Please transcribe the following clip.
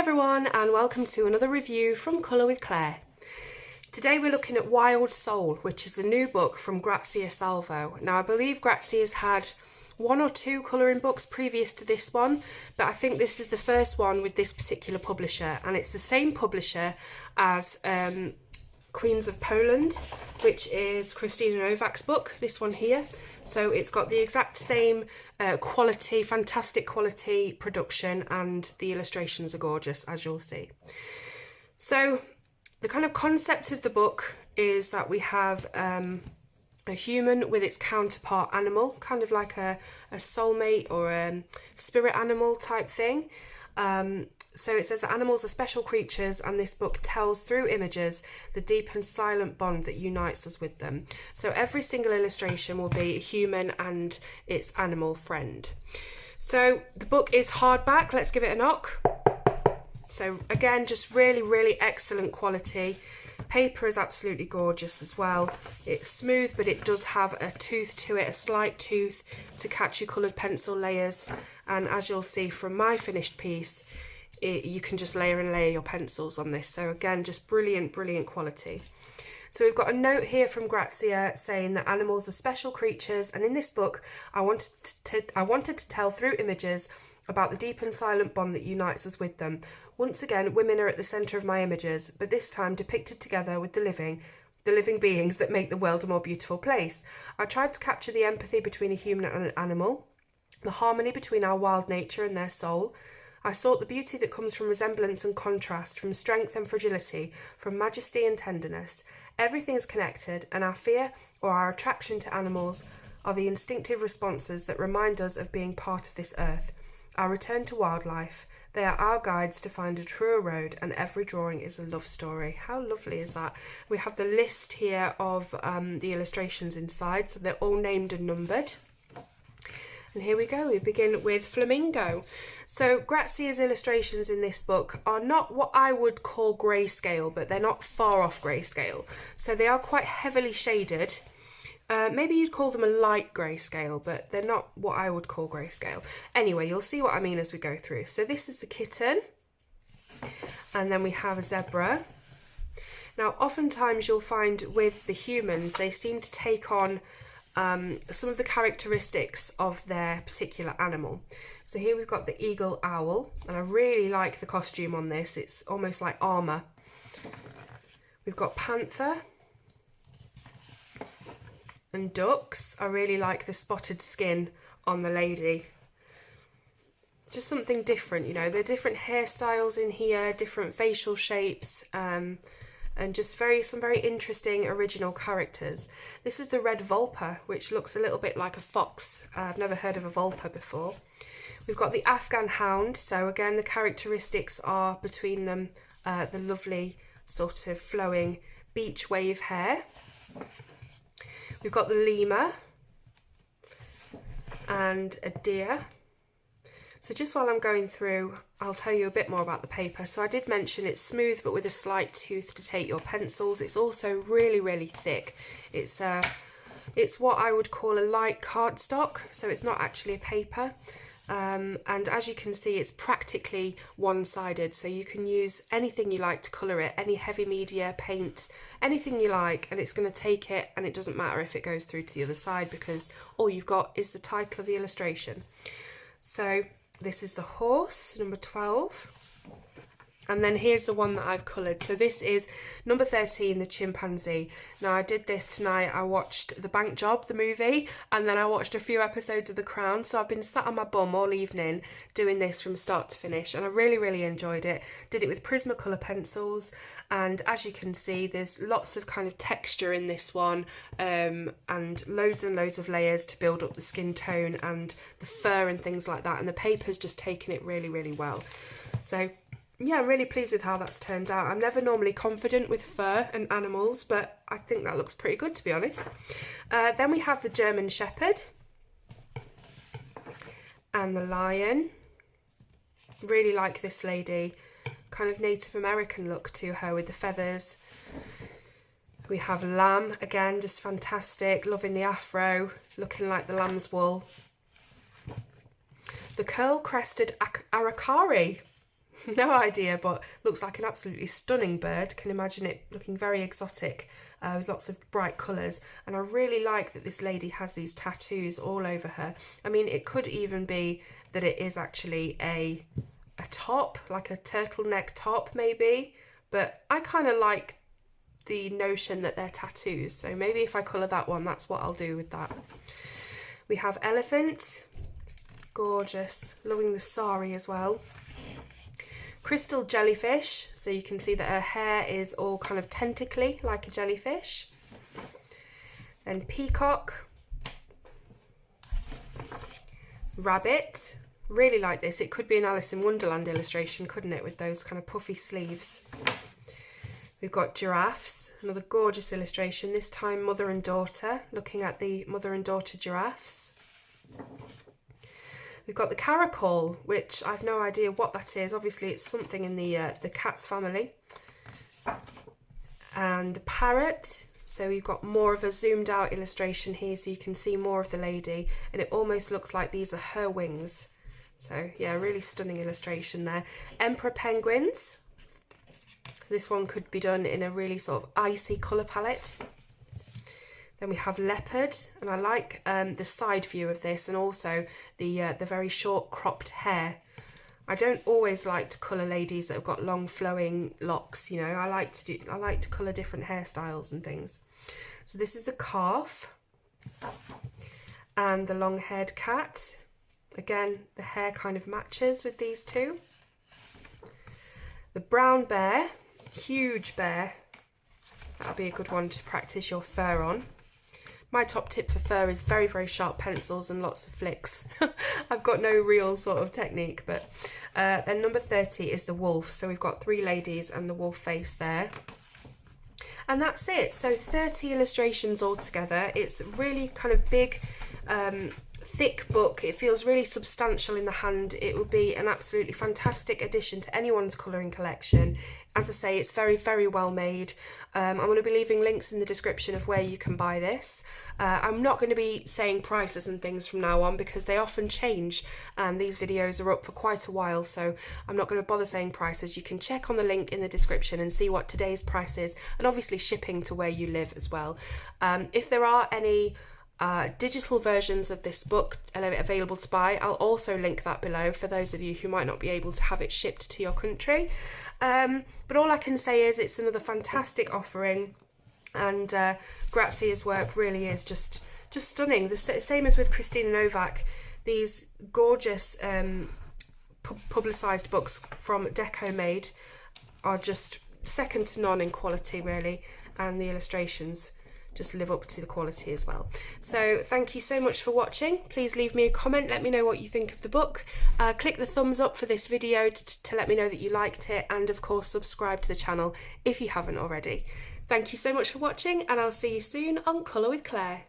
everyone, and welcome to another review from Colour with Claire. Today we're looking at Wild Soul, which is the new book from Grazia Salvo. Now I believe Grazia's had one or two colouring books previous to this one, but I think this is the first one with this particular publisher, and it's the same publisher as Queens of Poland, which is Christina Novak's book, this one here. So it's got the exact same quality, fantastic quality production, and the illustrations are gorgeous, as you'll see. So the kind of concept of the book is that we have a human with its counterpart animal, kind of like a soulmate or a spirit animal type thing. So it says that animals are special creatures, and this book tells through images the deep and silent bond that unites us with them. So every single illustration will be a human and its animal friend. So the book is hardback. Let's give it a knock. So again, just really excellent quality. Paper is absolutely gorgeous as well. It's smooth, but it does have a tooth to it, a slight tooth to catch your coloured pencil layers. And as you'll see from my finished piece, you can just layer and layer your pencils on this. So again, just brilliant quality. So we've got a note here from Grazia saying that animals are special creatures, and in this book I wanted to tell through images about the deep and silent bond that unites us with them. Once again, women are at the centre of my images, but this time depicted together with the living beings that make the world a more beautiful place. I tried to capture the empathy between a human and an animal, the harmony between our wild nature and their soul. I sought the beauty that comes from resemblance and contrast, from strength and fragility, from majesty and tenderness. Everything is connected, and our fear or our attraction to animals are the instinctive responses that remind us of being part of this earth. Our return to wildlife. They are our guides to find a truer road, and every drawing is a love story. How lovely is that? We have the list here of the illustrations inside, so they're all named and numbered. And here we go, we begin with Flamingo. So Grazia's illustrations in this book are not what I would call grayscale, but they're not far off grayscale. So they are quite heavily shaded. Maybe you'd call them a light grayscale, but they're not what I would call grayscale. Anyway, you'll see what I mean as we go through. So this is the kitten, and then we have a zebra. Now, oftentimes you'll find with the humans, they seem to take on some of the characteristics of their particular animal. So here we've got the eagle owl, and I really like the costume on this. It's almost like armour. We've got panther and ducks. I really like the spotted skin on the lady. Just something different, you know. There are different hairstyles in here, different facial shapes, and just some very interesting original characters. This is the red vulpa, which looks a little bit like a fox. I've never heard of a vulpa before. We've got the Afghan hound. So again, the characteristics are between them the lovely sort of flowing beach wave hair. We've got the lemur and a deer. So just while I'm going through, I'll tell you a bit more about the paper. So I did mention it's smooth but with a slight tooth to take your pencils. It's also really thick. It's what I would call a light cardstock, so it's not actually a paper. And as you can see, it's practically one-sided, so you can use anything you like to colour it, any heavy media, paint, anything you like, and it's going to take it, and it doesn't matter if it goes through to the other side because all you've got is the title of the illustration. So this is the horse, number 12. And then here's the one that I've coloured. So this is number 13, the chimpanzee. Now I did this tonight. I watched The Bank Job, the movie, and then I watched a few episodes of The Crown. So I've been sat on my bum all evening doing this from start to finish, and I really enjoyed it. Did it with Prismacolor pencils, and as you can see, there's lots of kind of texture in this one, and loads of layers to build up the skin tone and the fur and things like that. And the paper's just taken it really well. So yeah, I'm really pleased with how that's turned out. I'm never normally confident with fur and animals, but I think that looks pretty good, to be honest. Then we have the German Shepherd and the lion. Really like this lady. Kind of Native American look to her with the feathers. We have lamb, again, just fantastic. Loving the afro, looking like the lamb's wool. The curl-crested aracari. no idea, but looks like an absolutely stunning bird. Can imagine it looking very exotic with lots of bright colours. And I really like that this lady has these tattoos all over her. I mean, it could even be that it is actually a top, like a turtleneck top maybe, but I kind of like the notion that they're tattoos, so maybe if I colour that one, that's what I'll do with that. We have elephant, gorgeous, loving the sari as well. Crystal jellyfish, so you can see that her hair is all kind of tentacly like a jellyfish. Then peacock, rabbit, really like this. It could be an Alice in Wonderland illustration, couldn't it, with those kind of puffy sleeves. We've got giraffes, another gorgeous illustration, this time mother and daughter, looking at the mother and daughter giraffes. We've got the caracal, which I've no idea what that is. Obviously it's something in the cats family. And the parrot, so we've got more of a zoomed out illustration here so you can see more of the lady, and it almost looks like these are her wings. So yeah, really stunning illustration there. Emperor penguins. This one could be done in a really sort of icy colour palette. Then we have leopard, and I like the side view of this, and also the very short cropped hair. I don't always like to colour ladies that have got long flowing locks, you know. I like to colour different hairstyles and things. So this is the calf and the long-haired cat. Again, the hair kind of matches with these two. The brown bear, huge bear. That'll be a good one to practice your fur on. My top tip for fur is very, very sharp pencils and lots of flicks. I've got no real sort of technique, but then number 30 is the wolf. So we've got 3 ladies and the wolf face there. And that's it. So 30 illustrations all together. It's really kind of big, thick book. It feels really substantial in the hand. It would be an absolutely fantastic addition to anyone's colouring collection. As I say, it's very, very well made. I'm going to be leaving links in the description of where you can buy this. I'm not going to be saying prices and things from now on because they often change, and these videos are up for quite a while, so I'm not going to bother saying prices. You can check on the link in the description and see what today's price is, and obviously shipping to where you live as well. If there are any digital versions of this book available to buy, I'll also link that below for those of you who might not be able to have it shipped to your country. But all I can say is it's another fantastic offering, and Grazia's work really is just stunning. The same as with Christina Novak, these gorgeous publicised books from Deco Made are just second to none in quality really, and the illustrations just live up to the quality as well. So thank you so much for watching. Please leave me a comment, let me know what you think of the book. Click the thumbs up for this video to let me know that you liked it, and of course subscribe to the channel if you haven't already. Thank you so much for watching, and I'll see you soon on Colour with Claire.